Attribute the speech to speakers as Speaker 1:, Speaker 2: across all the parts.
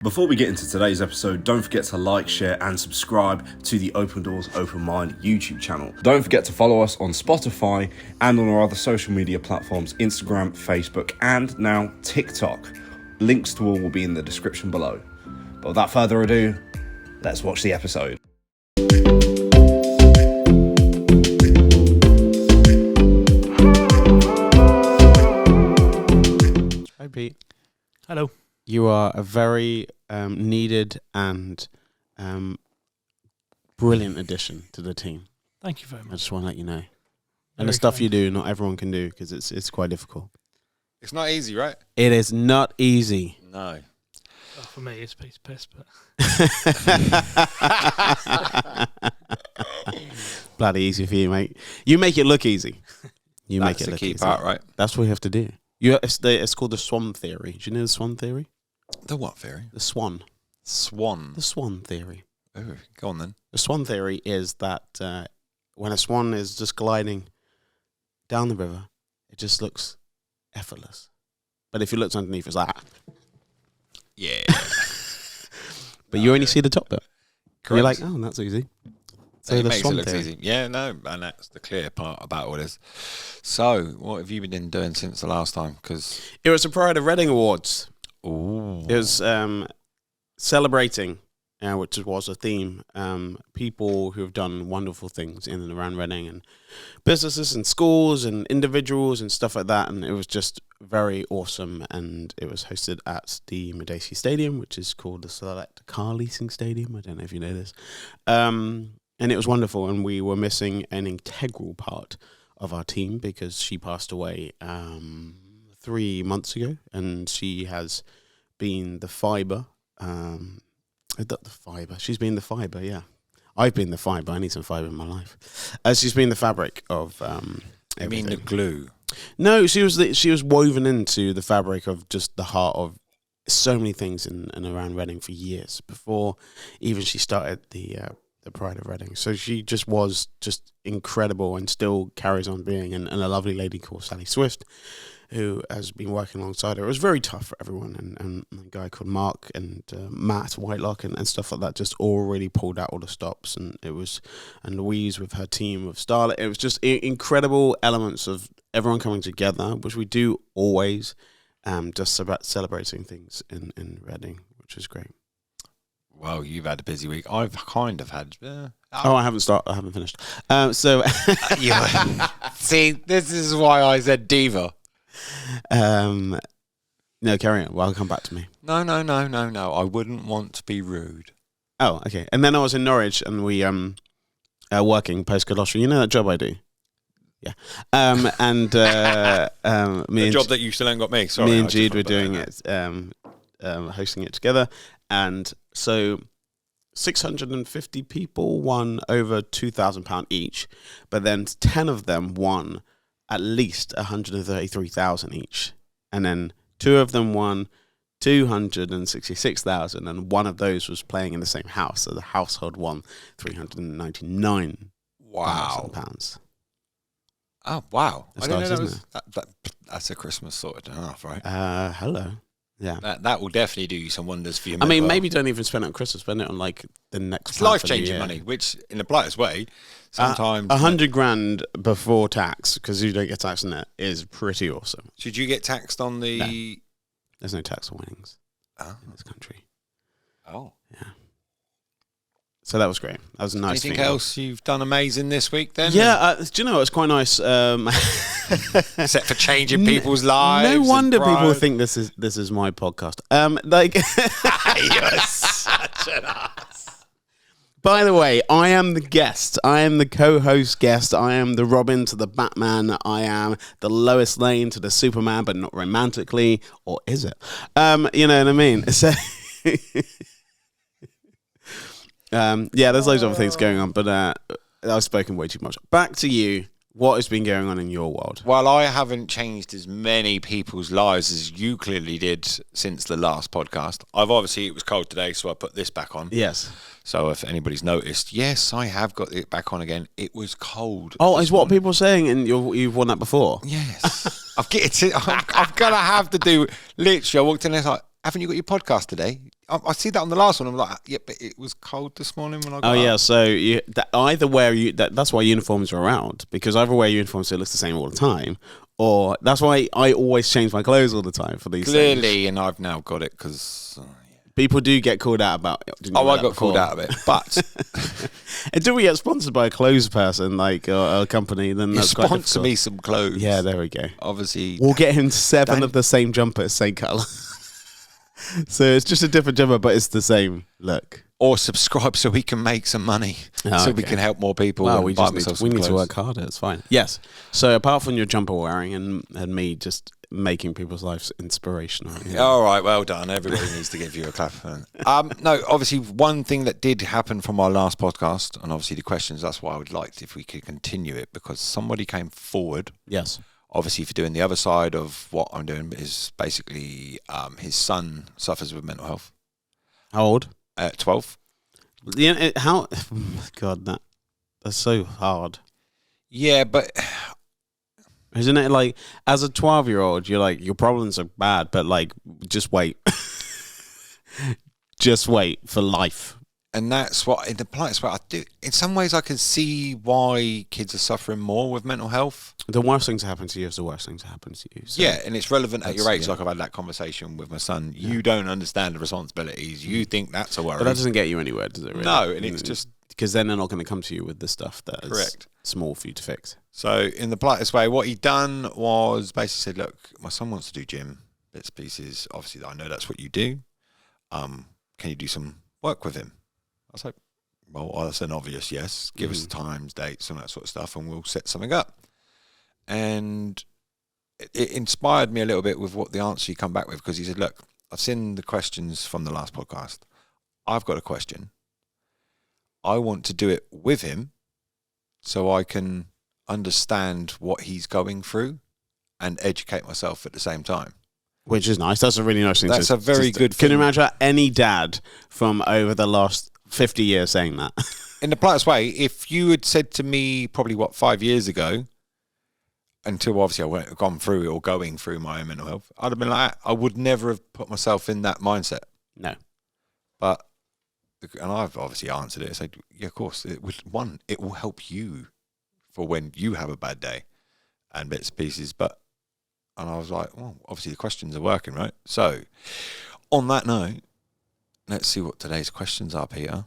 Speaker 1: Before we get into today's episode, don't forget to like, share and subscribe to the Open Doors, Open Mind YouTube channel. Don't forget to follow us on Spotify and on our other social media platforms, Instagram, Facebook and now TikTok. Links to all will be in the description below. But without further ado, let's watch the episode.
Speaker 2: Hi Pete.
Speaker 3: Hello.
Speaker 2: You are a very needed and brilliant addition to the team.
Speaker 3: Thank you very
Speaker 2: I
Speaker 3: much.
Speaker 2: just want to let you know.
Speaker 3: Very
Speaker 2: And the stuff
Speaker 3: kind.
Speaker 2: you do, not everyone can do because it's quite difficult.
Speaker 4: It's not easy, right?
Speaker 2: It is not easy.
Speaker 4: No.
Speaker 3: Well, for me, it's a piece of piss, but
Speaker 2: Bloody easy for you, mate. You make it look easy. You
Speaker 4: That's
Speaker 2: make it
Speaker 4: the
Speaker 2: look
Speaker 4: key
Speaker 2: easy.
Speaker 4: part, right?
Speaker 2: That's what you have to do. It's called the swan theory. Do you know the swan theory?
Speaker 4: The what theory?
Speaker 2: The swan.
Speaker 4: Swan.
Speaker 2: The swan theory.
Speaker 4: Oh, go on then.
Speaker 2: The swan theory is that when a swan is just gliding down the river, it just looks effortless. But if you look underneath, it's like,
Speaker 4: Yeah.
Speaker 2: but you only see the top bit. And you're like,
Speaker 4: Correct.
Speaker 2: oh, that's easy. So
Speaker 4: It
Speaker 2: the
Speaker 4: makes it
Speaker 2: swan
Speaker 4: look
Speaker 2: theory.
Speaker 4: easy. Yeah, no, and that's the clear part about all this. So, what have you been doing since the last time? Because
Speaker 2: It was the Pride of Reading Awards.
Speaker 4: ooh,
Speaker 2: It was celebrating, which was a theme, people who have done wonderful things in and around Reading, and businesses and schools and individuals and stuff like that. And it was just very awesome. And it was hosted at the Medici Stadium, which is called the Select Car Leasing Stadium. I don't know if you know this. And it was wonderful. And we were missing an integral part of our team because she passed away 3 months ago, and she has been the fibre. Not the fibre. She's been the fibre. Yeah, I've been the fibre. I need some fibre in my life. She's been the fabric of.
Speaker 4: I mean
Speaker 2: everything.
Speaker 4: the glue.
Speaker 2: No, she was woven into the fabric of just the heart of so many things in and around Reading for years before even she started the Pride of Reading. So she just was just incredible and still carries on being. And a lovely lady called Sally Swift, who has been working alongside her. It was very tough for everyone, and a guy called Mark and Matt Whitelock and stuff like that just all really pulled out all the stops, and Louise with her team of Starlet. It was just incredible elements of everyone coming together, which we do always, just about celebrating things in Reading, which is great.
Speaker 4: Well, you've had a busy week. I've kind of had.
Speaker 2: I haven't finished. So
Speaker 4: See, this is why I said diva.
Speaker 2: no, carry on. Well, I'll come back to me.
Speaker 4: No. I wouldn't want to be rude.
Speaker 2: Oh, okay. And then I was in Norwich, and we working postcode lottery. You know that job I do. Yeah. And me
Speaker 4: The
Speaker 2: and
Speaker 4: job that you still ain't got me. Sorry,
Speaker 2: me
Speaker 4: I
Speaker 2: and
Speaker 4: just
Speaker 2: Jude were
Speaker 4: wanted to put
Speaker 2: doing
Speaker 4: that
Speaker 2: it, hosting it together, and so 650 people won over £2,000 each, but then 10 of them won at least 133,000 each, and then 2 of them won 266,000, and one of those was playing in the same house, so the household won 399,000
Speaker 4: Wow.
Speaker 2: pounds.
Speaker 4: Oh, wow.
Speaker 2: That's
Speaker 4: I didn't
Speaker 2: nice,
Speaker 4: know that
Speaker 2: isn't
Speaker 4: was, that's a Christmas sorted enough, right?
Speaker 2: Hello. Yeah.
Speaker 4: That will definitely do you some wonders for your
Speaker 2: I mean,
Speaker 4: mental
Speaker 2: maybe don't even spend it on Christmas. Spend it on like the next.
Speaker 4: It's
Speaker 2: month of the
Speaker 4: life-changing
Speaker 2: year.
Speaker 4: money, which, in the politest way, sometimes...
Speaker 2: 100 grand before tax, because you don't get taxed on it, is pretty awesome.
Speaker 4: Should you get taxed on the...
Speaker 2: There's no tax on winnings
Speaker 4: Oh.
Speaker 2: in this country.
Speaker 4: Oh.
Speaker 2: Yeah. So that was great. That was a nice
Speaker 4: Anything
Speaker 2: thing.
Speaker 4: else you've done amazing this week, then?
Speaker 2: Yeah, do you know, it's quite nice.
Speaker 4: Except for changing people's lives.
Speaker 2: No
Speaker 4: and
Speaker 2: wonder people
Speaker 4: pride.
Speaker 2: think this is my podcast.
Speaker 4: You're such an ass.
Speaker 2: By the way, I am the guest. I am the co-host guest. I am the Robin to the Batman. I am the Lois Lane to the Superman, but not romantically. Or is it? You know what I mean? So, yeah, there's loads of other things going on, but I've spoken way too much. Back to you. What has been going on in your world?
Speaker 4: Well, I haven't changed as many people's lives as you clearly did since the last podcast. It was cold today, so I put this back on.
Speaker 2: Yes.
Speaker 4: So if anybody's noticed, yes, I have got it back on again. It was cold.
Speaker 2: Oh,
Speaker 4: this
Speaker 2: is what
Speaker 4: morning.
Speaker 2: people are saying, and you've won that before?
Speaker 4: Yes. I'm going to have to do... Literally, I walked in and I was like, haven't you got your podcast today? I see that on the last one. I'm like, yeah, but it was cold this morning when I got
Speaker 2: Oh yeah,
Speaker 4: up.
Speaker 2: so either wear that's why uniforms are around, because either wear uniforms so it looks the same all the time, or that's why I always change my clothes all the time for these
Speaker 4: Clearly,
Speaker 2: things.
Speaker 4: and I've now got it because...
Speaker 2: People do get called out about it. Didn't you wear
Speaker 4: I
Speaker 2: that
Speaker 4: got called
Speaker 2: before?
Speaker 4: out of it. But
Speaker 2: And do we get sponsored by a clothes person, like a company? Then
Speaker 4: you
Speaker 2: that's quite
Speaker 4: sponsor
Speaker 2: difficult.
Speaker 4: me some clothes.
Speaker 2: Yeah, there we go.
Speaker 4: Obviously.
Speaker 2: We'll get him 7
Speaker 4: Dan-
Speaker 2: of the same jumpers, same colour. So it's just a different jumper, but it's the same look.
Speaker 4: Or subscribe so we can make some money. So we
Speaker 2: okay.
Speaker 4: can help more people.
Speaker 2: Well,
Speaker 4: and
Speaker 2: we
Speaker 4: buy
Speaker 2: just
Speaker 4: myself
Speaker 2: we
Speaker 4: some
Speaker 2: need to
Speaker 4: clothes.
Speaker 2: work harder. It's fine. Yes. So apart from your jumper wearing and me just making people's lives inspirational.
Speaker 4: All right, well done. Everybody needs to give you a clap. No, obviously, one thing that did happen from our last podcast, and obviously the questions, that's why I would like if we could continue it, because somebody came forward,
Speaker 2: Yes.
Speaker 4: obviously, for doing the other side of what I'm doing, is basically his son suffers with mental health.
Speaker 2: How old?
Speaker 4: 12.
Speaker 2: Yeah. How? God, that's so hard.
Speaker 4: Yeah, but
Speaker 2: Isn't it like, as a 12-year-old, you're like, your problems are bad, but like, just wait. Just wait for life.
Speaker 4: and that's what, in the politest way, I do. In some ways, I can see why kids are suffering more with mental health.
Speaker 2: The worst thing to happen to you is the worst thing to happen to you. So
Speaker 4: Yeah, and it's relevant at your age.
Speaker 2: yeah.
Speaker 4: Like I've had that conversation with my son. You don't understand the responsibilities. You think that's a worry.
Speaker 2: But that doesn't get you anywhere, does it really?
Speaker 4: No, and it's just...
Speaker 2: Because then they're not going to come to you with the stuff that is
Speaker 4: Correct.
Speaker 2: small for you to fix.
Speaker 4: So in the politest way, what he done was basically said, look, my son wants to do gym, bits, pieces. Obviously, I know that's what you do. Can you do some work with him? I was like, well, that's an obvious yes. Give us times, dates, and that sort of stuff, and we'll set something up. And it inspired me a little bit with what the answer he come back with, because he said, look, I've seen the questions from the last podcast. I've got a question. I want to do it with him so I can understand what he's going through and educate myself at the same time.
Speaker 2: Which is nice. That's a really nice thing.
Speaker 4: That's a very good
Speaker 2: Can you
Speaker 4: thing.
Speaker 2: imagine any dad from over the last 50 years saying that?
Speaker 4: In the politest way, if you had said to me probably, 5 years ago, until obviously I went gone through or going through my own mental health, I'd have been like, I would never have put myself in that mindset.
Speaker 2: No.
Speaker 4: But, and I've obviously answered it. I said, yeah, of course. It will help you for when you have a bad day and bits and pieces. And I was like, well, obviously the questions are working, right? So, on that note, let's see what today's questions are, Peter.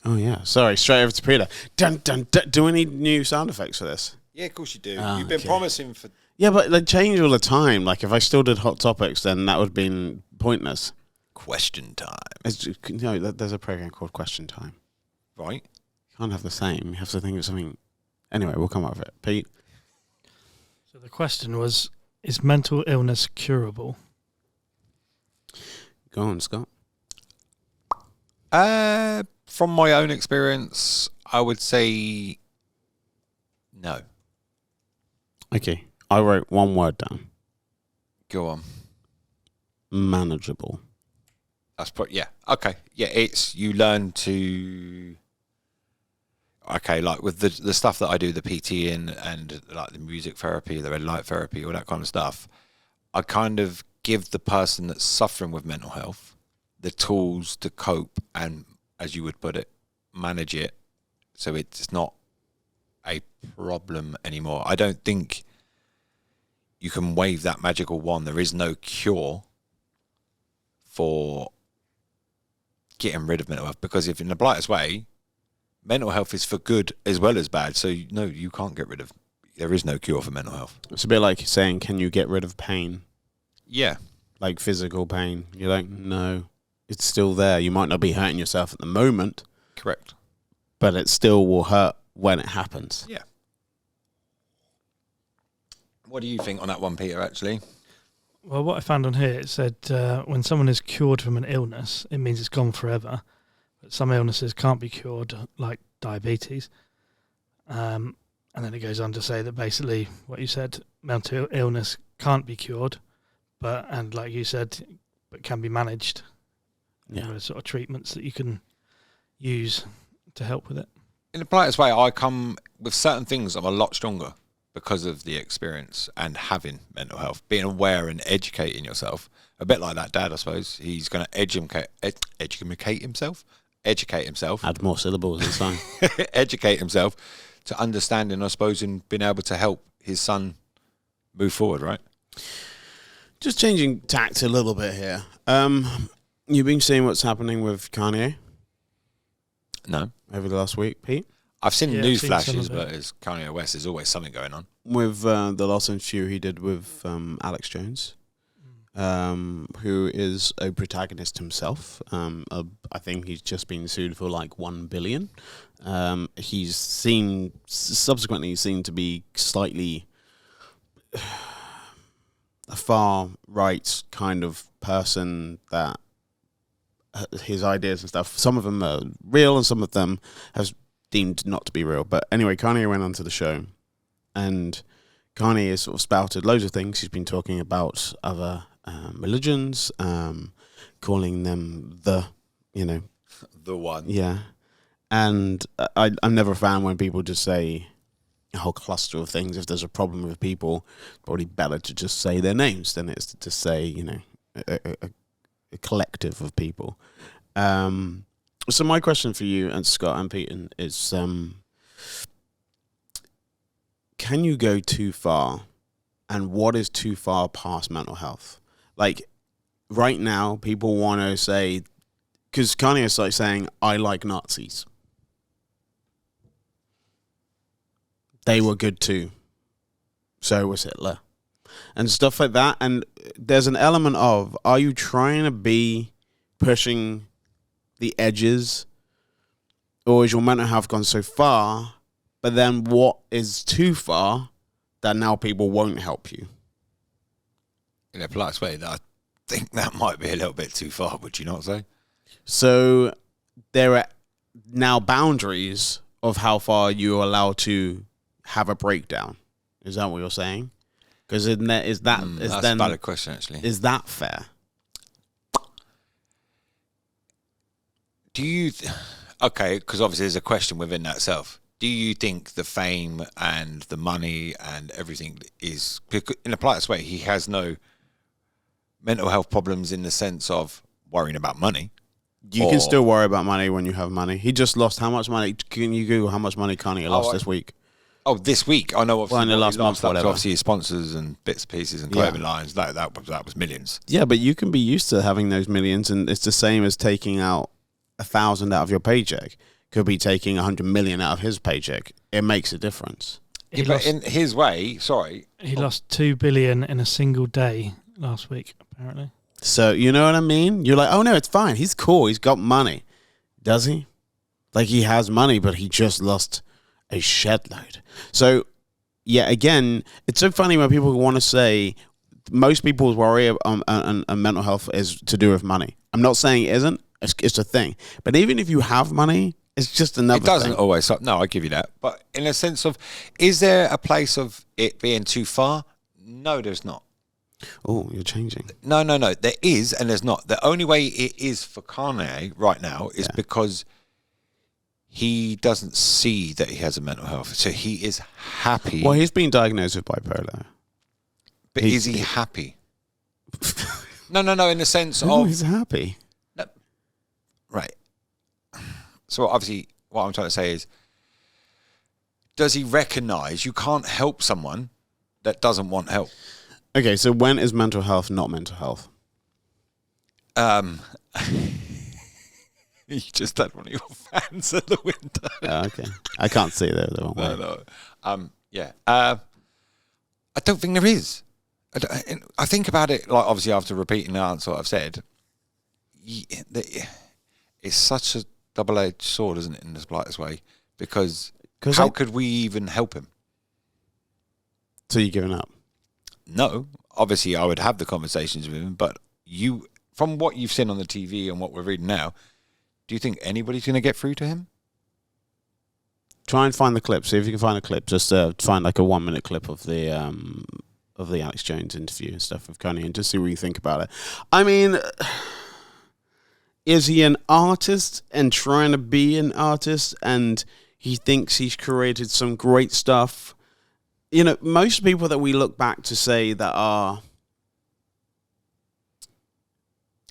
Speaker 2: Oh, yeah. Sorry, straight over to Peter. Dun, dun, dun. Do we need new sound effects for this?
Speaker 4: Yeah, of course you do.
Speaker 2: Oh,
Speaker 4: You've been
Speaker 2: okay.
Speaker 4: promising for...
Speaker 2: Yeah, but they change all the time. Like, if I still did Hot Topics, then that would have been pointless.
Speaker 4: Question time.
Speaker 2: There's a program called Question Time.
Speaker 4: Right?
Speaker 2: You can't have the same. You have to think of something. Anyway, we'll come up with it. Pete?
Speaker 3: So the question was, is mental illness curable?
Speaker 2: Go on, Scott.
Speaker 4: From my own experience, I would say no.
Speaker 2: Okay. I wrote one word down.
Speaker 4: Go on.
Speaker 2: Manageable.
Speaker 4: That's yeah. Okay. Yeah, it's you learn to. Okay, like with the stuff that I do, the PT and like the music therapy, the red light therapy, all that kind of stuff. I kind of give the person that's suffering with mental health the tools to cope and, as you would put it, manage it, so it's not a problem anymore. I don't think you can wave that magical wand. There is no cure for getting rid of mental health, because if in the politest way, mental health is for good as well as bad. So no, you can't get rid of. There is no cure for mental health.
Speaker 2: It's a bit like saying, can you get rid of pain?
Speaker 4: Yeah,
Speaker 2: Like physical pain. You're like, no, it's still there. You might not be hurting yourself at the moment,
Speaker 4: correct.
Speaker 2: but it still will hurt when it happens.
Speaker 4: Yeah. What do you think on that one, Peter? Actually,
Speaker 3: Well, what I found on here, it said when someone is cured from an illness, it means it's gone forever. But some illnesses can't be cured, like diabetes. And then it goes on to say that basically what you said, mental illness can't be cured, and like you said, but can be managed.
Speaker 2: Yeah.
Speaker 3: There are sort of treatments that you can use to help with it.
Speaker 4: in the politest way, I come with certain things. I'm a lot stronger because of the experience and having mental health, being aware and educating yourself. a bit like that dad, I suppose. He's going to educate himself,
Speaker 2: Add more syllables this time.
Speaker 4: educate himself to understanding, I suppose, and being able to help his son move forward, right?
Speaker 2: Just changing tact a little bit here. You've been seeing what's happening with Kanye
Speaker 4: No.
Speaker 2: over the last week, Pete?
Speaker 4: I've seen
Speaker 3: Yeah,
Speaker 4: news
Speaker 3: I've seen some
Speaker 4: flashes,
Speaker 3: of
Speaker 4: but
Speaker 3: it.
Speaker 4: as Kanye West, there's always something going on.
Speaker 2: With the last interview he did with Alex Jones, who is a protagonist himself. I think he's just been sued for like $1 billion. He's subsequently seen to be slightly a far right kind of person that his ideas and stuff, some of them are real and some of them have deemed not to be real. But anyway, Kanye went onto the show and Kanye has sort of spouted loads of things. He's been talking about other religions, calling them the
Speaker 4: one.
Speaker 2: Yeah. And I'm never a fan when people just say a whole cluster of things. If there's a problem with people, probably better to just say their names than it's to say, a collective of people. So my question for you and Scott and Pete is, can you go too far? And what is too far past mental health? Like, right now, people want to say, because Kanye is like saying, I like Nazis. They were good too. So was Hitler. And stuff like that. And there's an element of, are you trying to be pushing the edges? Or is your mental health gone so far? But then what is too far that now people won't help you?
Speaker 4: In a polite way, I think that might be a little bit too far, would you not say?
Speaker 2: So there are now boundaries of how far you're allowed to have a breakdown. Is that what you're saying? Because that's
Speaker 4: a valid question, actually.
Speaker 2: Is that fair?
Speaker 4: Do you... Okay, because obviously there's a question within that itself. Do you think the fame and the money and everything is... In the politest way, he has no mental health problems in the sense of worrying about money.
Speaker 2: You can still worry about money when you have money. He just lost how much money? Can you Google how much money Kanye lost this week?
Speaker 4: Oh, this week? I know. Obviously,
Speaker 2: Well, in the last month, whatever.
Speaker 4: Obviously, his sponsors and bits, pieces, and clothing lines. That was millions.
Speaker 2: Yeah, but you can be used to having those millions, and it's the same as taking out 1,000 out of your paycheck. Could be taking 100 million out of his paycheck. It makes a difference.
Speaker 4: But in his way,
Speaker 3: he lost $2 billion in a single day last week, apparently.
Speaker 2: So you know what I mean? You're like, oh no, it's fine. He's cool. He's got money. Does he? Like, he has money, but he just lost a shed load. So, yeah, again, it's so funny when people want to say most people's worry on mental health is to do with money. I'm not saying it isn't. It's a thing. But even if you have money, it's just another thing.
Speaker 4: It doesn't always. No, I give you that. But in a sense of, is there a place of it being too far? No, there's not.
Speaker 2: Oh, you're changing.
Speaker 4: No. There is and there's not. The only way it is for Kanye right now is because he doesn't see that he has a mental health. So he is happy.
Speaker 2: Well, he's been diagnosed with bipolar.
Speaker 4: But is he happy? No, in the sense
Speaker 2: Oh,
Speaker 4: of...
Speaker 2: he's happy.
Speaker 4: No, right. So obviously what I'm trying to say is, does he recognise you can't help someone that doesn't want help?
Speaker 2: Okay, so when is mental health not mental health?
Speaker 4: You just had one of your fans at the window.
Speaker 2: Okay. I can't see there the wrong way.
Speaker 4: No. Yeah. I don't think there is. I think about it, like, obviously after repeating the answer I've said, it's such a double-edged sword, isn't it, in the politest way? Because how could we even help him?
Speaker 2: So you're giving up?
Speaker 4: No. Obviously, I would have the conversations with him, but from what you've seen on the TV and what we're reading now, do you think anybody's going to get through to him?
Speaker 2: Try and find the clip. See if you can find a clip. Just find like a 1-minute clip of the Alex Jones interview and stuff with Kanye, and just see what you think about it. I mean, is he an artist and trying to be an artist, and he thinks he's created some great stuff? Most people that we look back to say that are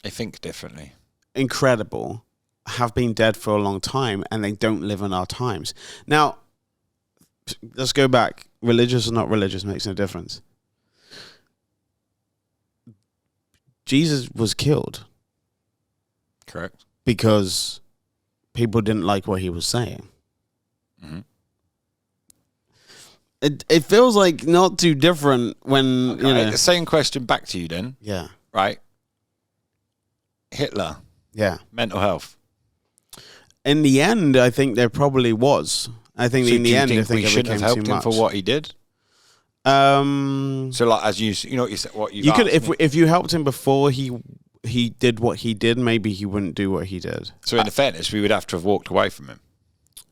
Speaker 4: They think differently.
Speaker 2: incredible have been dead for a long time, and they don't live in our times. Now, let's go back. Religious or not religious makes no difference. Jesus was killed
Speaker 4: Correct.
Speaker 2: because people didn't like what he was saying.
Speaker 4: Mm-hmm.
Speaker 2: It feels like not too different when,
Speaker 4: Okay,
Speaker 2: you know.
Speaker 4: the same question back to you then,
Speaker 2: Yeah.
Speaker 4: right? Hitler,
Speaker 2: Yeah.
Speaker 4: mental health.
Speaker 2: In the end, I think there probably was. I think
Speaker 4: So
Speaker 2: in
Speaker 4: do
Speaker 2: the
Speaker 4: you
Speaker 2: end, I
Speaker 4: think
Speaker 2: think
Speaker 4: we
Speaker 2: it
Speaker 4: shouldn't have
Speaker 2: became
Speaker 4: helped
Speaker 2: too
Speaker 4: him
Speaker 2: much.
Speaker 4: for what he did?
Speaker 2: Um,
Speaker 4: So, like, as you know, what you said, what
Speaker 2: you could,
Speaker 4: asked me.
Speaker 2: if you helped him before he did what he did, maybe he wouldn't do what he did.
Speaker 4: So, in fairness, we would have to have walked away from him.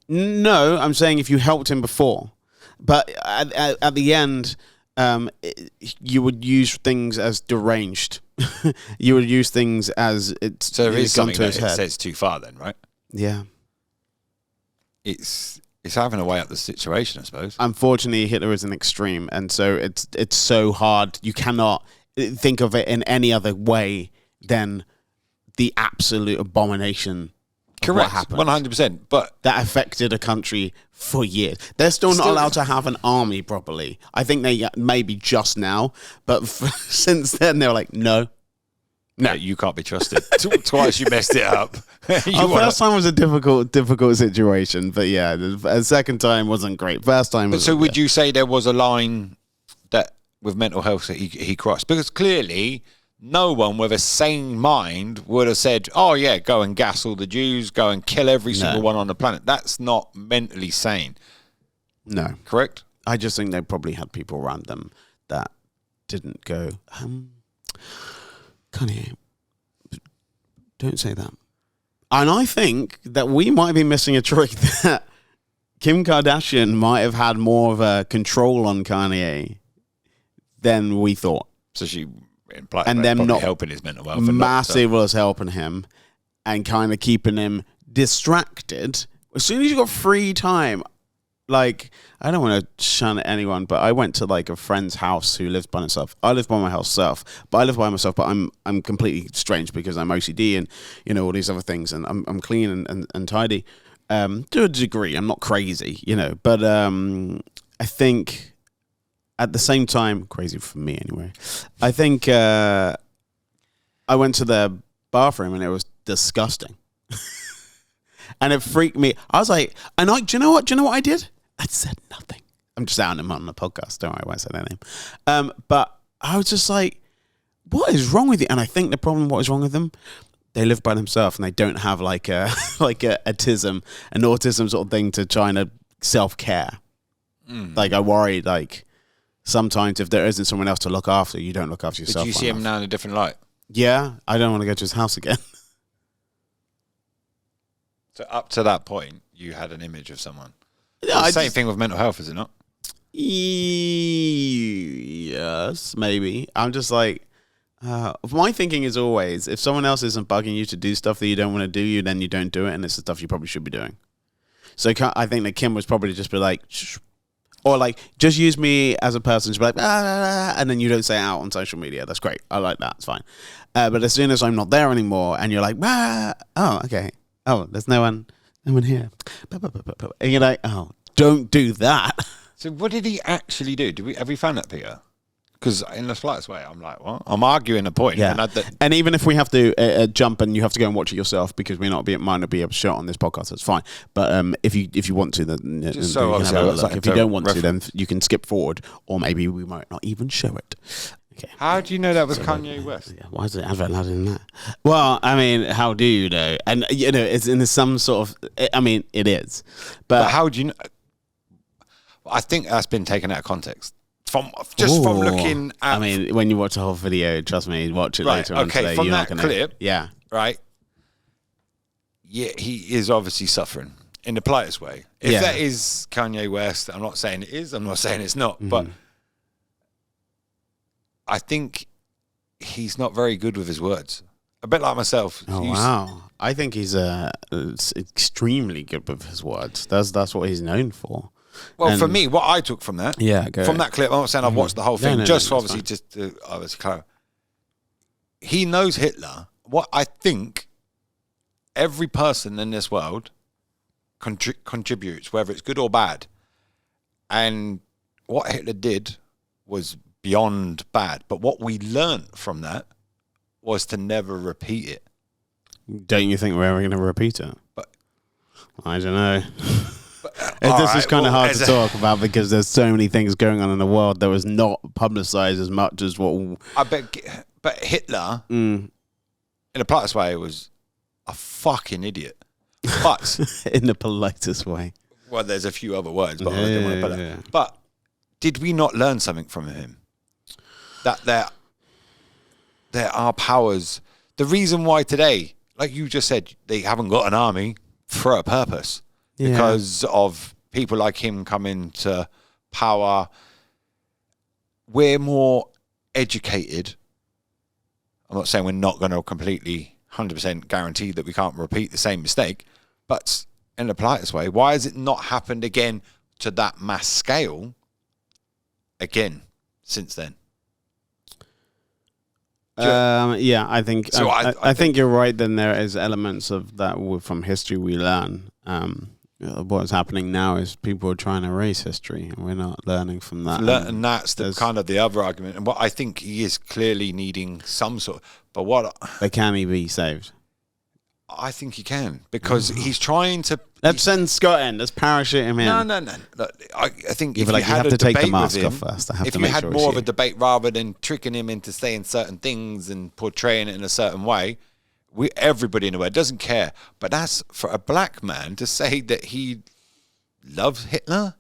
Speaker 2: No, I'm saying if you helped him before, but at the end, you would use things as deranged. You would use things as it's
Speaker 4: So there is
Speaker 2: gone
Speaker 4: something
Speaker 2: to
Speaker 4: that
Speaker 2: his
Speaker 4: it
Speaker 2: head.
Speaker 4: says too far, then, right?
Speaker 2: Yeah.
Speaker 4: It's having a way up the situation, I suppose.
Speaker 2: Unfortunately, Hitler is an extreme, and so it's so hard. You cannot think of it in any other way than the absolute abomination. Of what
Speaker 4: Correct,
Speaker 2: happened
Speaker 4: 100%. But
Speaker 2: that affected a country for years. They're still not allowed to have an army properly. I think they maybe just now, but since then they're like, no.
Speaker 4: you can't be trusted. Twice you messed it up.
Speaker 2: First time was a difficult situation, but yeah, the second time wasn't great. First time
Speaker 4: But
Speaker 2: was.
Speaker 4: so would you say there was a line that with mental health that he crossed? Because clearly no one with a sane mind would have said, oh yeah, go and gas all the Jews, go and kill every single one on the planet. That's not mentally sane.
Speaker 2: No.
Speaker 4: Correct?
Speaker 2: I just think they probably had people around them that didn't go, Kanye, don't say that. And I think that we might be missing a trick that Kim Kardashian might have had more of a control on Kanye than we thought.
Speaker 4: So she implied
Speaker 2: And them not
Speaker 4: helping his mental health.
Speaker 2: Massive was helping him and kind of keeping him distracted. As soon as you got free time, like, I don't want to shun at anyone, but I went to like a friend's house who lives by himself. I live by myself, but I'm completely strange because I'm OCD and, you know, all these other things, and I'm clean and tidy. To a degree, I'm not crazy, you know, but I think at the same time, crazy for me anyway, I think I went to the bathroom and it was disgusting. And it freaked me. I was like, do you know what I did? I said nothing. I'm just outing him on the podcast. Don't worry, I won't say their name. But I was just like, what is wrong with you? And I think the problem, what is wrong with them? They live by themselves and they don't have like a autism sort of thing to try and self-care. Like, I worry, like, sometimes if there isn't someone else to look after, you don't look after yourself.
Speaker 4: Did you see him now in a different light?
Speaker 2: Yeah, I don't want to go to his house again.
Speaker 4: So up to that point, you had an image of someone.
Speaker 2: Yeah,
Speaker 4: Same thing with mental health, is it not?
Speaker 2: Yes, maybe. I'm just like, my thinking is always, if someone else isn't bugging you to do stuff that you don't want to do, then you don't do it, and it's the stuff you probably should be doing. So I think that Kim was probably just be like, shh, or like, just use me as a person to be like, and then you don't say it out on social media. That's great. I like that. It's fine. But as soon as I'm not there anymore, and you're like, oh, okay. Oh, there's no one here. And you're like, oh, don't do that.
Speaker 4: So what did he actually do? Have we found that, Peter? Because in the slightest way, I'm like, what? I'm arguing a point.
Speaker 2: Yeah. And even if we have to jump and you have to go and watch it yourself because might not be able to show it on this podcast, that's fine. But if you want to, then you can have a look. If you don't want to, then you can skip forward, or maybe we might not even show it. Okay.
Speaker 4: How do you know that was Kanye West?
Speaker 2: Yeah, why is it advert allowed in that? Well, I mean, how do you know? And, you know, it's in some sort of, I mean, it is. But
Speaker 4: how do you know? I think that's been taken out of context. From looking at...
Speaker 2: I mean, when you watch the whole video, trust me, watch it later on today.
Speaker 4: From
Speaker 2: you're
Speaker 4: that
Speaker 2: not gonna,
Speaker 4: clip,
Speaker 2: yeah.
Speaker 4: Right? Yeah, he is obviously suffering in the politest way. If that is Kanye West, I'm not saying it is, I'm not saying it's not, but I think he's not very good with his words. A bit like myself.
Speaker 2: Oh, wow. I think he's extremely good with his words. That's what he's known for.
Speaker 4: Well, for me, what I took from that, that clip, I'm not saying I've watched the whole thing, just to clarify. He knows Hitler, what I think every person in this world contributes, whether it's good or bad. And what Hitler did was beyond bad. But what we learnt from that was to never repeat it.
Speaker 2: Don't you think we're ever going to repeat it?
Speaker 4: But
Speaker 2: I don't know.
Speaker 4: This
Speaker 2: is kind of hard to talk about because there's so many things going on in the world that was not publicized as much as what...
Speaker 4: But Hitler, in the politest way, was a fucking idiot. But
Speaker 2: in the politest way.
Speaker 4: Well, there's a few other words, but I don't want to put that. But did we not learn something from him? That there are powers. The reason why today, like you just said, they haven't got an army for a purpose. Yeah. Because of people like him coming to power. We're more educated. I'm not saying we're not going to completely 100% guarantee that we can't repeat the same mistake, but in the politest way, why has it not happened again to that mass scale again since then?
Speaker 2: Yeah, I think
Speaker 4: so
Speaker 2: I think you're right. Then there is elements of that from history we learn. What's happening now is people are trying to erase history, and we're not learning from that.
Speaker 4: And that's kind of the other argument. And what I think he is clearly needing some sort. But
Speaker 2: can he be saved?
Speaker 4: I think he can, because he's trying to.
Speaker 2: Let's send Scott in. Let's parachute him in.
Speaker 4: No. Look, I think if
Speaker 2: you
Speaker 4: had
Speaker 2: have to take the
Speaker 4: debate
Speaker 2: mask
Speaker 4: with
Speaker 2: off
Speaker 4: him,
Speaker 2: first. I have
Speaker 4: if
Speaker 2: to
Speaker 4: you
Speaker 2: make
Speaker 4: had
Speaker 2: sure
Speaker 4: more of a debate rather than tricking him into saying certain things and portraying it in a certain way, everybody in the world doesn't care. But that's for a black man to say that he loves Hitler.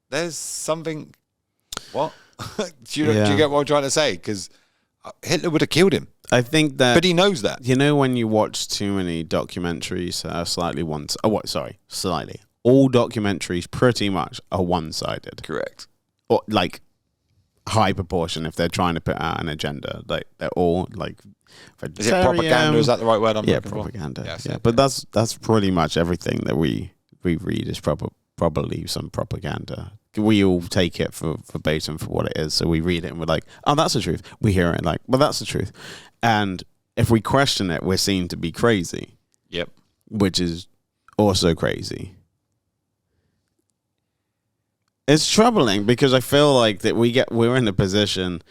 Speaker 4: There's something. What? do you get what I'm trying to say? Because Hitler would have killed him.
Speaker 2: I think that,
Speaker 4: but he knows that.
Speaker 2: You know, when you watch too many documentaries, slightly. All documentaries pretty much are one-sided.
Speaker 4: Correct.
Speaker 2: Or like high proportion if they're trying to put out an agenda. Like they're all like.
Speaker 4: Is it propaganda? Is that the right word I'm looking
Speaker 2: propaganda.
Speaker 4: For?
Speaker 2: Yeah, but that's pretty much everything that we read is probably some propaganda. We all take it for verbatim for what it is. So we read it and we're like, oh, that's the truth. We hear it like, well, that's the truth. And if we question it, we're seen to be crazy.
Speaker 4: Yep.
Speaker 2: Which is also crazy. It's troubling because I feel like that we're in a position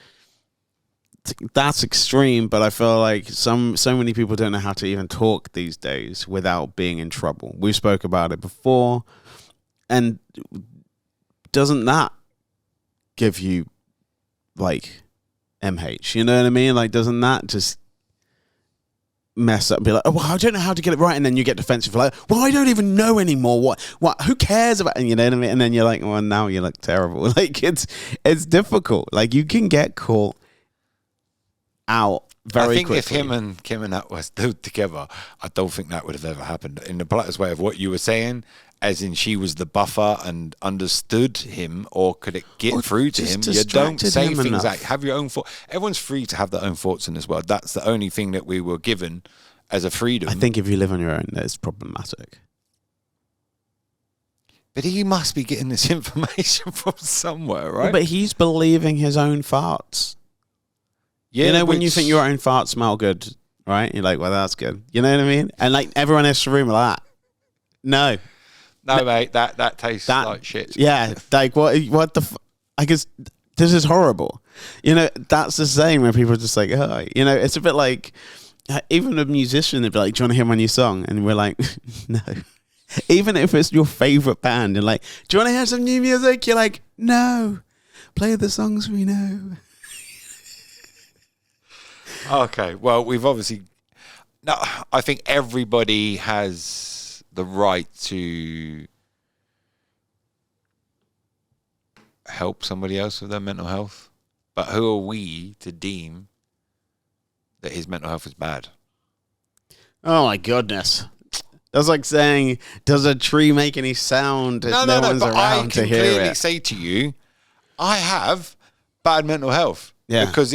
Speaker 2: that's extreme, but I feel like so many people don't know how to even talk these days without being in trouble. We spoke about it before, and doesn't that give you like MH? You know what I mean? Like, doesn't that just mess up and be like, oh, well, I don't know how to get it right, and then you get defensive like, well, I don't even know anymore. What? Who cares about? And you know what I mean? And then you're like, well, now you look terrible. Like it's difficult. Like you can get caught out very quickly.
Speaker 4: If him and Kim and that were still together, I don't think that would have ever happened. In the politest way of what you were saying, as in she was the buffer and understood him, or could it get through to him? You don't say things like, have your own thoughts. Everyone's free to have their own thoughts in this world. That's the only thing that we were given as a freedom.
Speaker 2: I think if you live on your own, that's problematic.
Speaker 4: But he must be getting this information from somewhere, right?
Speaker 2: Yeah, but he's believing his own farts. Yeah, you know, when you think your own farts smell good, right? You're like, well, that's good. You know what I mean? And like everyone else in the room like, no,
Speaker 4: mate, that tastes like shit.
Speaker 2: Yeah, like what the? I guess this is horrible. You know, that's the same when people are just like, oh, you know, it's a bit like even a musician. They'd be like, do you want to hear my new song? And we're like, no. Even if it's your favorite band, and like, do you want to hear some new music? You're like, no, play the songs we know.
Speaker 4: Okay, well, we've obviously. No, I think everybody has the right to help somebody else with their mental health, but who are we to deem that his mental health is bad?
Speaker 2: Oh my goodness. That's like saying, does a tree make any sound if no one's around to hear it? I can
Speaker 4: clearly say to you, I have bad mental health.
Speaker 2: Yeah.
Speaker 4: Because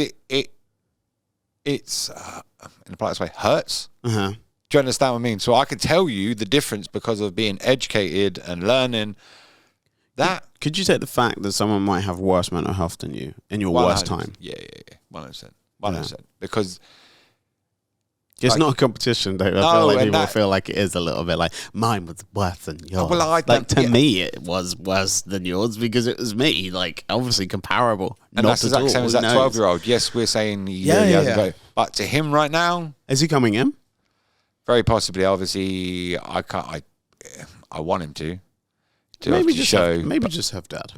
Speaker 4: it's in the politest way, hurts.
Speaker 2: Uh-huh.
Speaker 4: Do you understand what I mean? So I can tell you the difference because of being educated and learning that.
Speaker 2: Could you take the fact that someone might have worse mental health than you in your worst time?
Speaker 4: Yeah. 100%. 100%. Because
Speaker 2: It's not a competition, though. I feel like people feel like it is a little bit like mine was worse than yours. To me, it was worse than yours because it was me. Like, obviously comparable.
Speaker 4: And that's exactly the same as that 12-year-old. Yes, we're saying ago. But to him right now,
Speaker 2: is he coming in?
Speaker 4: Very possibly. Obviously, I want him to
Speaker 2: maybe
Speaker 4: just
Speaker 2: just have dad.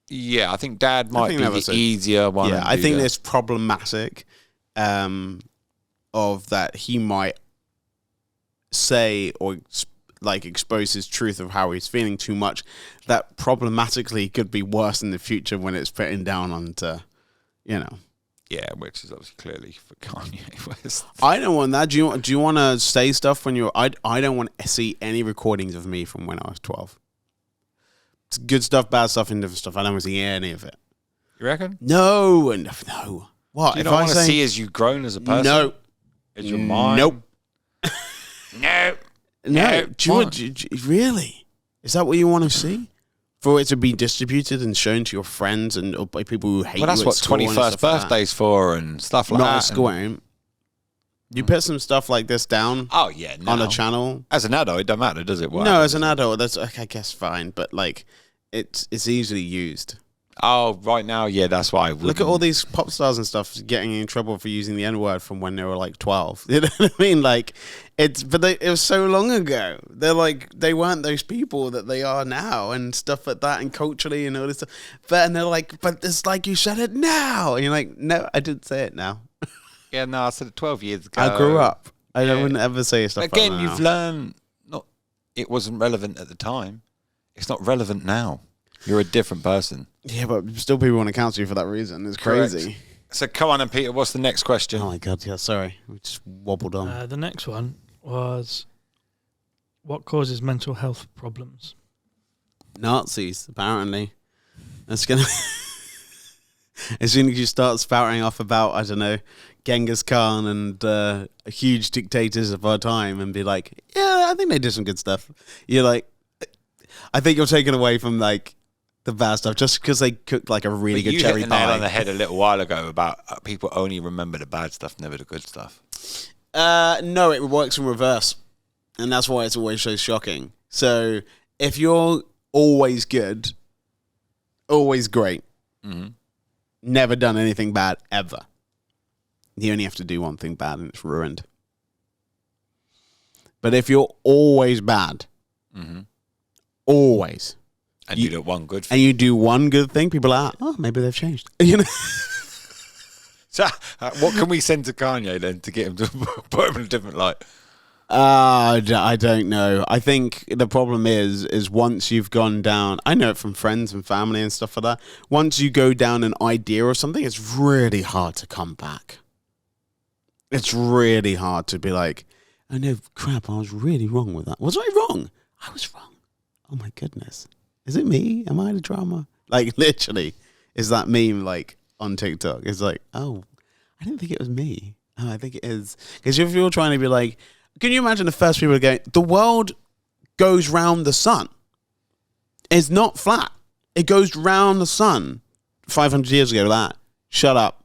Speaker 4: Yeah, I think dad might be the easier one.
Speaker 2: Yeah, I think it's problematic. Of that he might say or like expose his truth of how he's feeling too much, that problematically could be worse in the future when it's putting down onto,
Speaker 4: Yeah, which is obviously clearly for Kanye West.
Speaker 2: I don't want that. Do you want to say stuff when you're? I don't want to see any recordings of me from when I was 12. It's good stuff, bad stuff, and different stuff. I don't want to see any of it.
Speaker 4: You reckon?
Speaker 2: No. What?
Speaker 4: Do you not want to see as you've grown as a person?
Speaker 2: No.
Speaker 4: Is your mind?
Speaker 2: Nope.
Speaker 4: No.
Speaker 2: Do you really? Is that what you want to see? For it to be distributed and shown to your friends and by people who hate you?
Speaker 4: Well, that's what 21st birthdays for and stuff like that.
Speaker 2: Not at school. You put some stuff like this down.
Speaker 4: Oh yeah,
Speaker 2: on a channel.
Speaker 4: As an adult, it don't matter, does it?
Speaker 2: No, as an adult, that's I guess fine, but like it's easily used.
Speaker 4: Oh, right now, yeah, that's why.
Speaker 2: Look at all these pop stars and stuff getting in trouble for using the N-word from when they were like 12. You know what I mean? Like it was so long ago. They're like they weren't those people that they are now and stuff like that and culturally and all this stuff. And they're like, but it's like you said it now. And you're like, no, I didn't say it now.
Speaker 4: Yeah, no, I said it 12 years ago.
Speaker 2: I grew up. I wouldn't ever say stuff
Speaker 4: again,
Speaker 2: like that.
Speaker 4: You've learned it wasn't relevant at the time. It's not relevant now. You're a different person.
Speaker 2: Yeah, but still people want to cancel you for that reason. It's crazy.
Speaker 4: Correct. So come on, and Peter, what's the next question?
Speaker 2: Oh my God, yeah, sorry. We just wobbled on.
Speaker 3: The next one was, what causes mental health problems?
Speaker 2: Nazis, apparently. That's going to... As soon as you start spouting off about, I don't know, Genghis Khan and huge dictators of our time and be like, yeah, I think they did some good stuff. You're like, I think you're taken away from like the bad stuff just because they cooked like a really good cherry pie.
Speaker 4: You hit the nail on the head a little while ago about people only remember the bad stuff, never the good stuff.
Speaker 2: No, it works in reverse. And that's why it's always so shocking. So if you're always good, always great, never done anything bad ever, you only have to do one thing bad and it's ruined. But if you're always bad, always,
Speaker 4: and you do one good thing.
Speaker 2: And you do one good thing, people are, oh, maybe they've changed. You know.
Speaker 4: So, what can we send to Kanye then to get him to put him in a different light?
Speaker 2: I don't know. I think the problem is once you've gone down, I know it from friends and family and stuff like that. Once you go down an idea or something, it's really hard to come back. It's really hard to be like, oh no, crap, I was really wrong with that. Was I wrong? I was wrong. Oh my goodness. Is it me? Am I the drama? Like literally, is that meme like on TikTok? It's like, oh, I didn't think it was me. Oh, I think it is. Because if you're trying to be like, can you imagine the first people going, the world goes round the sun. It's not flat. It goes round the sun. 500 years ago, that. Shut up.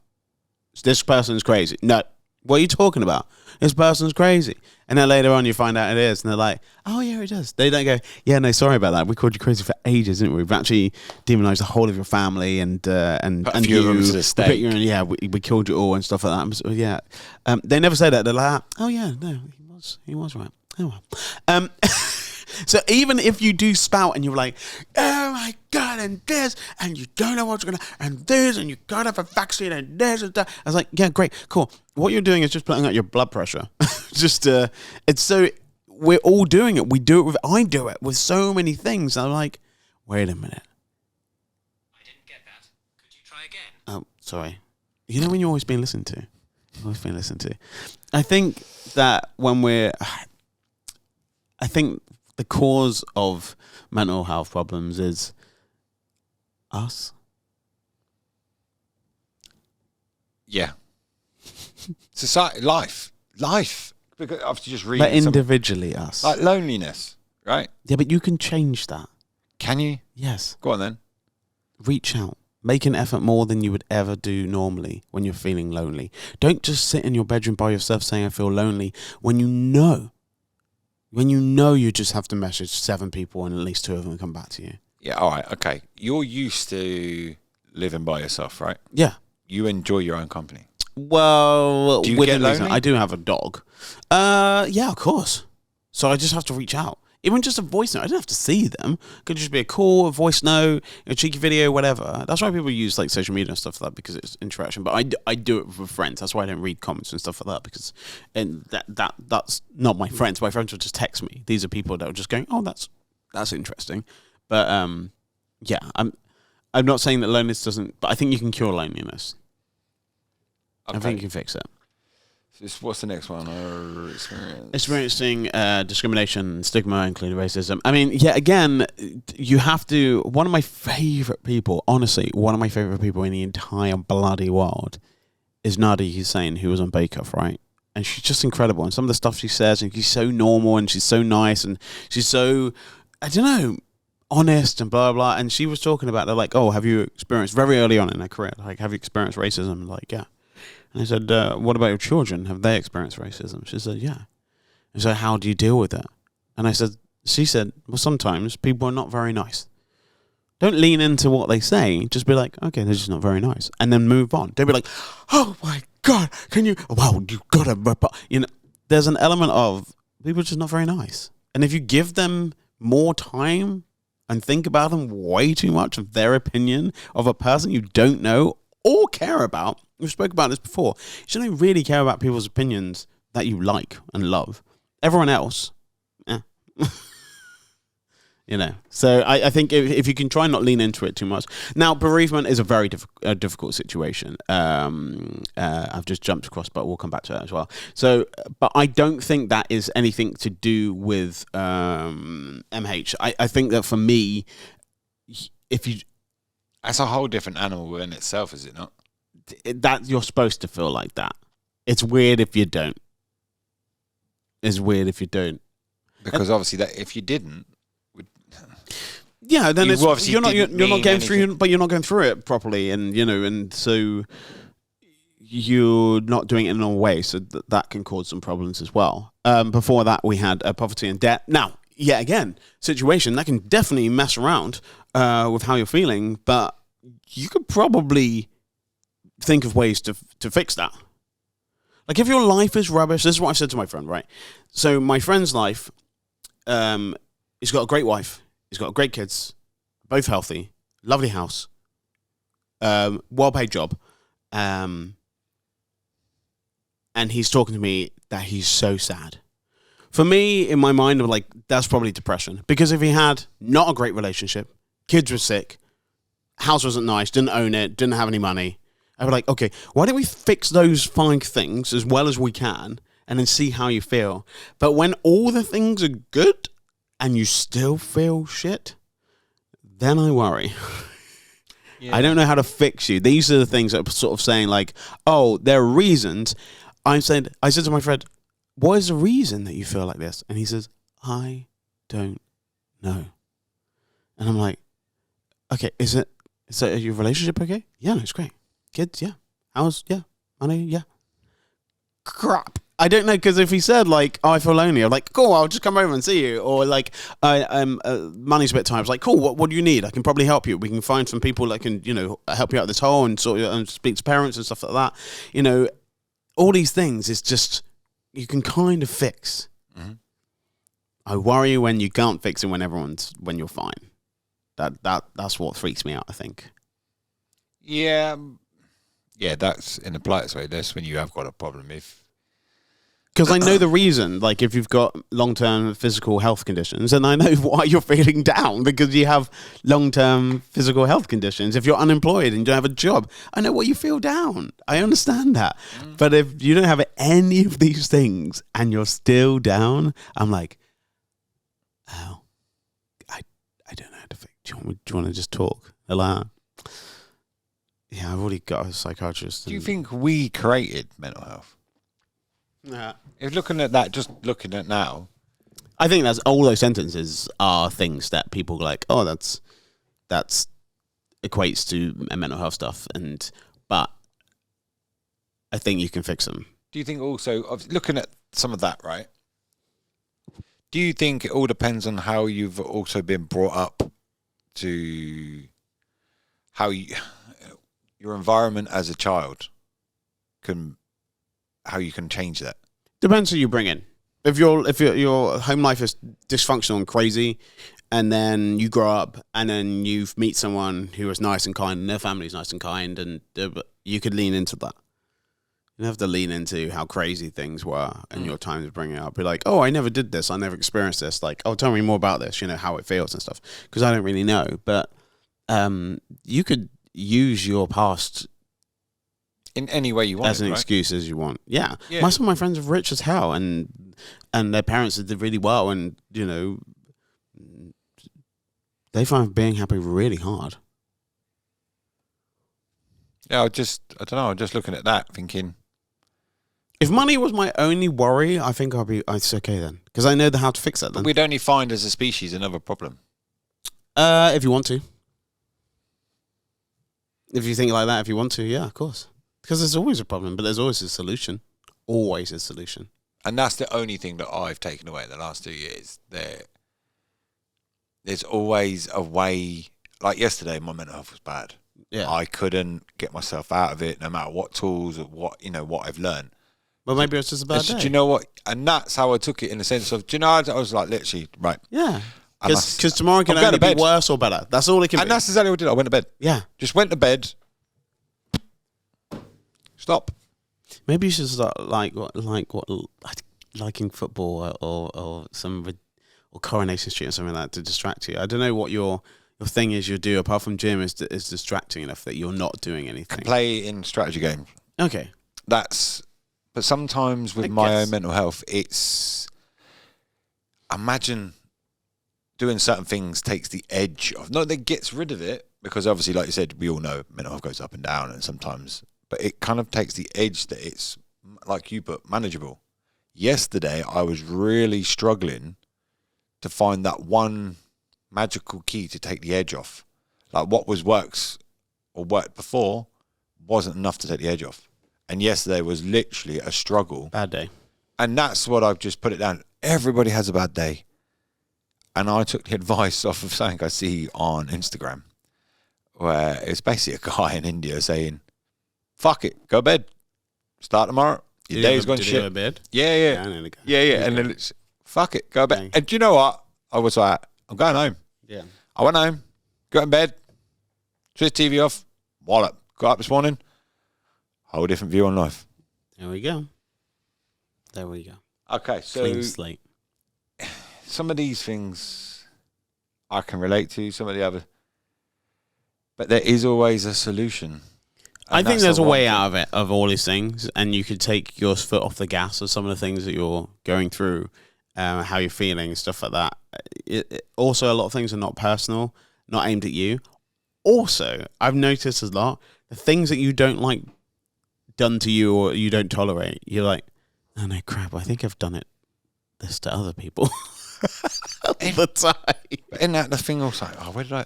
Speaker 2: This person's crazy. No. What are you talking about? This person's crazy. And then later on you find out it is. And they're like, oh yeah, it does. They don't go, yeah, no, sorry about that. We called you crazy for ages, didn't we? We've actually demonized the whole of your family and
Speaker 4: put a few of them to the stake.
Speaker 2: We killed you all and stuff like that. So, yeah. They never say that. They're like, oh yeah, no, he was right. Oh well. So even if you do spout and you're like, oh my God, and this, and you don't know what's and this, and you gotta have a vaccine, and this, and that. I was like, yeah, great, cool. What you're doing is just putting out your blood pressure. It's so, we're all doing it. I do it with so many things. I'm like, wait a minute.
Speaker 5: I didn't get that. Could you try again?
Speaker 2: Oh, sorry. You know when you're always being listened to? Always being listened to. I think that I think the cause of mental health problems is us.
Speaker 4: Yeah. Society, life. Because after just reading,
Speaker 2: but individually, us.
Speaker 4: Like loneliness, right?
Speaker 2: Yeah, but you can change that.
Speaker 4: Can you?
Speaker 2: Yes.
Speaker 4: Go on then.
Speaker 2: Reach out. Make an effort more than you would ever do normally when you're feeling lonely. Don't just sit in your bedroom by yourself saying I feel lonely when you know you just have to message 7 people and at least 2 of them come back to you.
Speaker 4: Yeah, all right, okay. You're used to living by yourself, right?
Speaker 2: Yeah.
Speaker 4: You enjoy your own company.
Speaker 2: Well,
Speaker 4: Do you
Speaker 2: within
Speaker 4: get
Speaker 2: reason,
Speaker 4: lonely?
Speaker 2: I do have a dog. Yeah, of course. So I just have to reach out. Even just a voice note. I don't have to see them. It could just be a call, a voice note, a cheeky video, whatever. That's why people use like social media and stuff like that, because it's interaction. But I do it with friends. That's why I don't read comments and stuff like that, because that's not my friends. My friends will just text me. These are people that are just going, oh, that's interesting. But yeah, I'm not saying that loneliness doesn't, but I think you can cure loneliness.
Speaker 4: Okay.
Speaker 2: I think you can fix it.
Speaker 4: What's the next one?
Speaker 2: Experiencing discrimination, stigma, including racism. I mean, yeah, again, you have to... One of my favourite people, honestly, one of my favourite people in the entire bloody world is Nadi Hussain, who was on Bake Off, right? And she's just incredible. And some of the stuff she says, and she's so normal, and she's so nice, and she's so, I don't know, honest, and blah, blah. And she was talking about, they're like, oh, have you experienced, very early on in her career, like, have you experienced racism? Like, yeah. And I said, what about your children? Have they experienced racism? She said, yeah. And so how do you deal with it? And she said, well, sometimes people are not very nice. Don't lean into what they say. Just be like, okay, they're just not very nice. And then move on. Don't be like, oh my God, can you, wow, you gotta, you know, there's an element of people are just not very nice. And if you give them more time and think about them way too much of their opinion of a person you don't know or care about, we've spoken about this before. You shouldn't really care about people's opinions that you like and love. Everyone else, you know. So I think if you can try and not lean into it too much. Now, bereavement is a very difficult situation. I've just jumped across, but we'll come back to that as well. So, but I don't think that is anything to do with MH. I think that for me, if you...
Speaker 4: That's a whole different animal in itself, is it not?
Speaker 2: That you're supposed to feel like that. It's weird if you don't. It's weird if you don't.
Speaker 4: Because obviously, that if you didn't,
Speaker 2: yeah, then
Speaker 4: you
Speaker 2: it's
Speaker 4: obviously
Speaker 2: you're not
Speaker 4: didn't
Speaker 2: going
Speaker 4: mean
Speaker 2: through, but you're not going through it properly, and you know, and so you're not doing it in a way, so that can cause some problems as well. Before that, we had poverty and debt. Now, yet again, situation that can definitely mess around with how you're feeling, but you could probably think of ways to fix that. Like if your life is rubbish, this is what I've said to my friend, right? So my friend's life, he's got a great wife, he's got great kids, both healthy, lovely house, well-paid job, and he's talking to me that he's so sad. For me, in my mind, I'm like, that's probably depression. Because if he had not a great relationship, kids were sick, house wasn't nice, didn't own it, didn't have any money, I'd be like, okay, why don't we fix those 5 things as well as we can and then see how you feel? But when all the things are good and you still feel shit, then I worry. Yeah. I don't know how to fix you. These are the things that are sort of saying like, oh, there are reasons. I said to my friend, what is the reason that you feel like this? And he says, I don't know. And I'm like, okay, is your relationship okay? Yeah, no, it's great. Kids, yeah. House, yeah. Money, yeah. Crap. I don't know, because if he said like, oh, I feel lonely, I'm like, cool, I'll just come over and see you. Or like, money's a bit tight. It's like, cool, what do you need? I can probably help you. We can find some people that can, you know, help you out this hole and sort of, and speak to parents and stuff like that. You know, all these things is just, you can kind of fix. Mm-hmm. I worry when you can't fix it when you're fine. That's what freaks me out, I think.
Speaker 4: Yeah. Yeah, that's in the politest way. That's when you have got a problem.
Speaker 2: Because I know the reason, like if you've got long-term physical health conditions, and I know why you're feeling down, because you have long-term physical health conditions. If you're unemployed and you don't have a job, I know why you feel down. I understand that. But if you don't have any of these things and you're still down, I'm like, oh, I don't know how to fix. Do you want to just talk? Like, yeah, I've already got a psychiatrist.
Speaker 4: Do you think we created mental health?
Speaker 2: Yeah.
Speaker 4: If looking at that, just looking at now,
Speaker 2: I think that's all those sentences are things that people are like, oh, that's equates to mental health stuff, but I think you can fix them.
Speaker 4: Do you think also, looking at some of that, right? Do you think it all depends on how you've also been brought up to how your environment as a child how you can change that?
Speaker 2: Depends who you bring in. If your home life is dysfunctional and crazy, and then you grow up and then you meet someone who is nice and kind and their family's nice and kind, and you could lean into that. You have to lean into how crazy things were in your time to bring it up. Be like, oh, I never did this. I never experienced this. Like, oh, tell me more about this, how it feels and stuff. Because I don't really know. But you could use your past
Speaker 4: in any way you want
Speaker 2: as an excuse as you want. Yeah. Some of my friends are rich as hell, and their parents did really well, and they find being happy really hard.
Speaker 4: Yeah, I don't know. I'm just looking at that, thinking,
Speaker 2: if money was my only worry, I think it's okay then, because I know how to fix that. Then
Speaker 4: we'd only find as a species another problem.
Speaker 2: If you want to, if you think like that, if you want to, yeah, of course. Because there's always a problem, but there's always a solution. Always a solution.
Speaker 4: And that's the only thing that I've taken away in the last 2 years. There's always a way. Like yesterday, my mental health was bad.
Speaker 2: Yeah,
Speaker 4: I couldn't get myself out of it, no matter what tools or what I've learned.
Speaker 2: Well, maybe it's just a bad day.
Speaker 4: Do you know what? And that's how I took it, in the sense of, I was like, literally, right.
Speaker 2: Yeah. Because tomorrow can only be worse or better. That's all it can be.
Speaker 4: And that's exactly what I did. I went to bed.
Speaker 2: Yeah.
Speaker 4: Just went to bed. Stop.
Speaker 2: Maybe you should start liking football or Coronation Street or something like that to distract you. I don't know what your thing is you do apart from gym is distracting enough that you're not doing anything.
Speaker 4: Play in strategy games.
Speaker 2: Okay.
Speaker 4: But sometimes with my own mental health, imagine doing certain things takes the edge off. Not that it gets rid of it, because obviously, like you said, we all know mental health goes up and down, and sometimes, but it kind of takes the edge that it's, like you put, manageable. Yesterday, I was really struggling to find that one magical key to take the edge off. Like what worked before wasn't enough to take the edge off. And yesterday was literally a struggle.
Speaker 2: Bad day. And
Speaker 4: that's what I've just put it down. Everybody has a bad day. And I took the advice off of something I see on Instagram, where it's basically a guy in India saying, fuck it, go to bed. Start tomorrow. Your day's gone shit.
Speaker 2: Did you go to bed?
Speaker 4: Yeah. And then it's, fuck it, go to bed. And do you know what? I was like, I'm going home.
Speaker 2: Yeah.
Speaker 4: I went home, got in bed, switched TV off, wallop. Got up this morning, whole different view on life.
Speaker 2: There we go.
Speaker 4: Okay, so
Speaker 2: clean slate.
Speaker 4: Some of these things I can relate to, some of the other, but there is always a solution.
Speaker 2: I think there's a way out of it, of all these things, and you could take your foot off the gas of some of the things that you're going through, how you're feeling, stuff like that. Also, a lot of things are not personal, not aimed at you. Also, I've noticed a lot, the things that you don't like done to you or you don't tolerate, you're like, oh no, crap, I think I've done this to other people all the time.
Speaker 4: Isn't that the thing also? Where did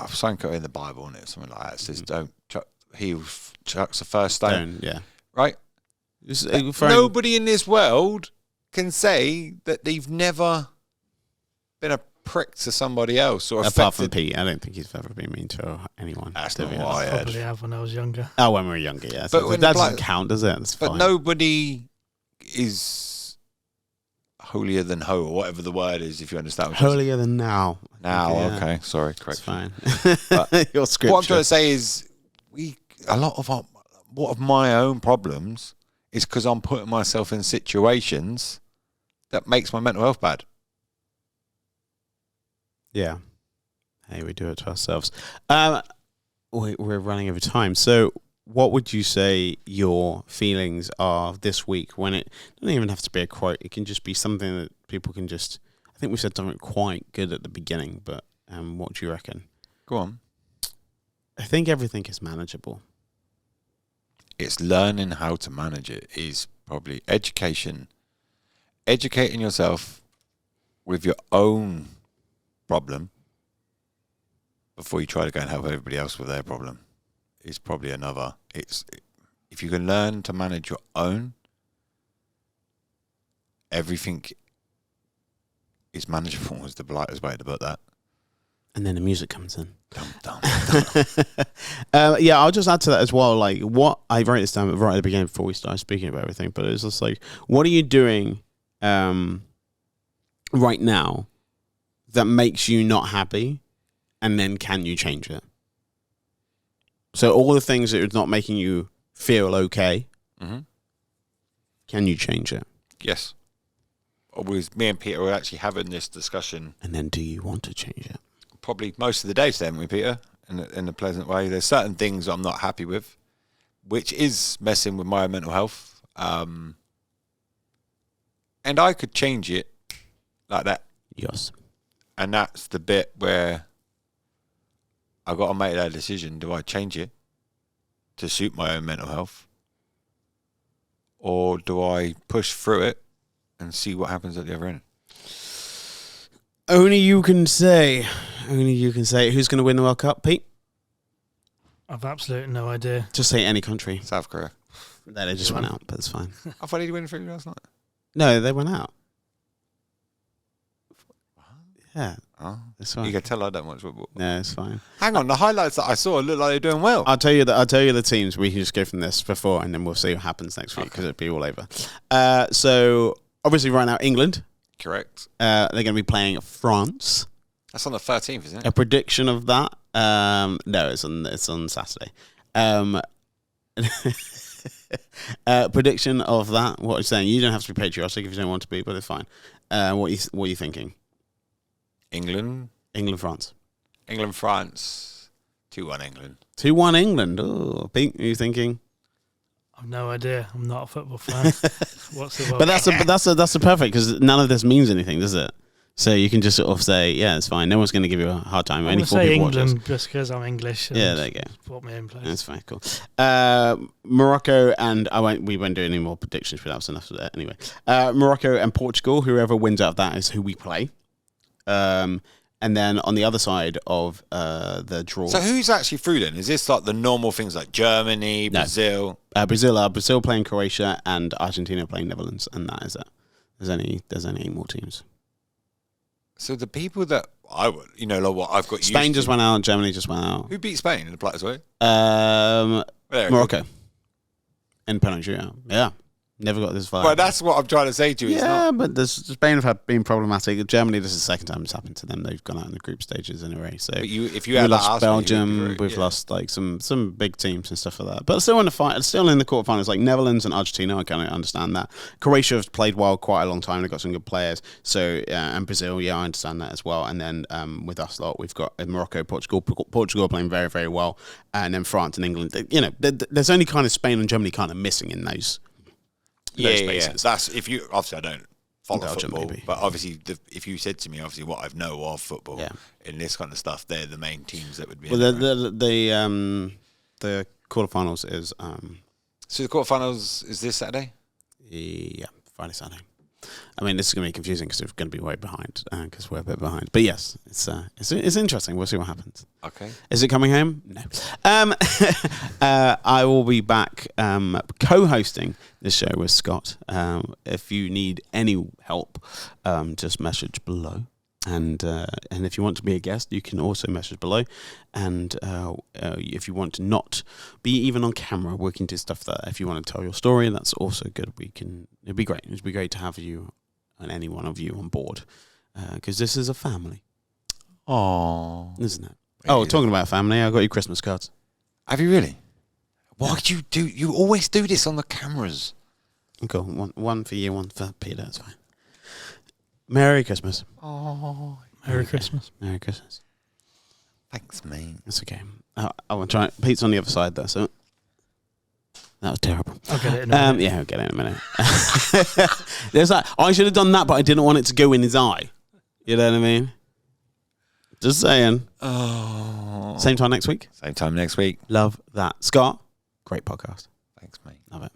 Speaker 4: something in the Bible, and something like that. It says, don't chuck, he who chucks the first stone.
Speaker 2: Yeah.
Speaker 4: Right? Nobody in this world can say that they've never been a prick to somebody else, or
Speaker 2: apart from Pete. I don't think he's ever been mean to anyone.
Speaker 4: That's not what I heard.
Speaker 3: Probably have when I was younger.
Speaker 2: Oh, when we were younger, yeah. But that doesn't count, does it? It's
Speaker 4: but
Speaker 2: fine.
Speaker 4: Nobody is holier than ho, or whatever the word is, if you understand.
Speaker 2: Holier than now.
Speaker 4: Okay. Sorry, correct.
Speaker 2: It's fine.
Speaker 4: But
Speaker 2: your scripture.
Speaker 4: What I'm trying to say is, a lot of my own problems is because I'm putting myself in situations that makes my mental health bad.
Speaker 2: Yeah. Hey, we do it to ourselves. We're running over time. So what would you say your feelings are this week, when it doesn't even have to be a quote? It can just be something that people can just... I think we said something quite good at the beginning, but what do you reckon?
Speaker 4: Go on.
Speaker 2: I think everything is manageable.
Speaker 4: It's learning how to manage it is probably education. Educating yourself with your own problem before you try to go and help everybody else with their problem is probably another. If you can learn to manage your own, everything is manageable, is the politest way to put that.
Speaker 2: And then the music comes in.
Speaker 4: Dum, dum,
Speaker 2: Yeah, I'll just add to that as well. Like, what I wrote this down right at the beginning before we started speaking about everything, but it's just like, what are you doing right now that makes you not happy, and then can you change it? So all the things that are not making you feel okay, can you change it?
Speaker 4: Yes. Me and Peter were actually having this discussion.
Speaker 2: And then do you want to change it?
Speaker 4: Probably most of the days, haven't we, Peter? In a pleasant way. There's certain things I'm not happy with, which is messing with my mental health. And I could change it like that.
Speaker 2: Yes.
Speaker 4: And that's the bit where I got to make that decision. Do I change it to suit my own mental health? Or do I push through it and see what happens at the other end?
Speaker 2: Only you can say. Only you can say. Who's going to win the World Cup, Pete?
Speaker 3: I've absolutely no idea.
Speaker 2: Just say any country.
Speaker 4: South Korea.
Speaker 2: No, they just went out, but it's fine.
Speaker 4: I thought he'd win 3 last night.
Speaker 2: No, they went out. Yeah,
Speaker 4: Oh,
Speaker 2: it's fine.
Speaker 4: you can tell I don't watch football.
Speaker 2: No, it's fine.
Speaker 4: Hang on, the highlights that I saw look like they're doing well.
Speaker 2: I'll tell you the teams. We can just go from this before, and then we'll see what happens next week because it'll be all over. So obviously, right now, England.
Speaker 4: Correct.
Speaker 2: They're going to be playing France.
Speaker 4: That's on the 13th, isn't it?
Speaker 2: A prediction of that? No, it's on Saturday. Prediction of that? What are you saying? You don't have to be patriotic if you don't want to be, but it's fine. What are you thinking?
Speaker 4: England,
Speaker 2: France.
Speaker 4: France, 2-1 England.
Speaker 2: 2-1 England. Oh, Pete, are you thinking?
Speaker 3: I've no idea. I'm not a football fan. What's the
Speaker 2: But that's a perfect because none of this means anything, does it? So you can just sort of say, yeah, it's fine. No one's going to give you a hard time.
Speaker 3: I'm going to say England just because I'm English.
Speaker 2: Yeah, there you go.
Speaker 3: Put me in place.
Speaker 2: That's fine, cool. Morocco and we won't do any more predictions, but that was enough of that anyway. Morocco and Portugal. Whoever wins out of that is who we play. And then on the other side of the draw.
Speaker 4: So who's actually through then? Is this like the normal things like Germany, Brazil?
Speaker 2: Brazil playing Croatia and Argentina playing Netherlands, and that is it. There's any more teams.
Speaker 4: So the people that I would, like what I've got.
Speaker 2: Spain just went out. Germany just went out.
Speaker 4: Who beat Spain in the Platters way?
Speaker 2: Morocco. In penalty shootout. Yeah. Never got this far.
Speaker 4: Well, that's what I'm trying to say to you.
Speaker 2: Yeah, but Spain have been problematic. Germany, this is the second time it's happened to them. They've gone out in the group stages anyway. So
Speaker 4: but if you
Speaker 2: we
Speaker 4: had
Speaker 2: lost Belgium, we've lost like some big teams and stuff like that. But still in the fight, still in the quarterfinals, like Netherlands and Argentina. I kind of understand that. Croatia have played well quite a long time. They've got some good players. So and Brazil, yeah, I understand that as well. And then with us lot, we've got Morocco, Portugal. Portugal are playing very, very well, and then France and England. There's only kind of Spain and Germany kind of missing in those.
Speaker 4: Yeah. That's if you obviously I don't follow
Speaker 2: Belgium,
Speaker 4: football,
Speaker 2: maybe.
Speaker 4: but obviously if you said to me obviously what I know of football in this kind of stuff, they're the main teams that would be.
Speaker 2: Well, the quarterfinals is
Speaker 4: so the quarterfinals is this Saturday.
Speaker 2: Yeah, Friday, Saturday. I mean, this is going to be confusing because we're going to be way behind because we're a bit behind. But yes, it's interesting. We'll see what happens.
Speaker 4: Okay.
Speaker 2: Is it coming home? No. I will be back co-hosting this show with Scott. If you need any help, just message below. And if you want to be a guest, you can also message below. And if you want to not be even on camera, we can do stuff that if you want to tell your story, that's also good. It'd be great. It'd be great to have you and any one of you on board because this is a family.
Speaker 4: Oh,
Speaker 2: isn't it? Oh, talking about family, I got you Christmas cards.
Speaker 4: Have you really? Why did you do? You always do this on the cameras.
Speaker 2: Cool. One for you, one for Peter. That's fine. Merry Christmas.
Speaker 4: Oh,
Speaker 3: Merry Christmas.
Speaker 2: Merry Christmas.
Speaker 4: Thanks, mate.
Speaker 2: That's okay. I want to try. Pete's on the other side, though, so that was terrible.
Speaker 3: I'll get it in a minute.
Speaker 2: Yeah, I'll get it in a minute. There's that. I should have done that, but I didn't want it to go in his eye. You know what I mean? Just saying.
Speaker 4: Oh.
Speaker 2: Same time next week?
Speaker 4: Same time next week.
Speaker 2: Love that. Scott, great podcast.
Speaker 4: Thanks, mate.
Speaker 2: Love it.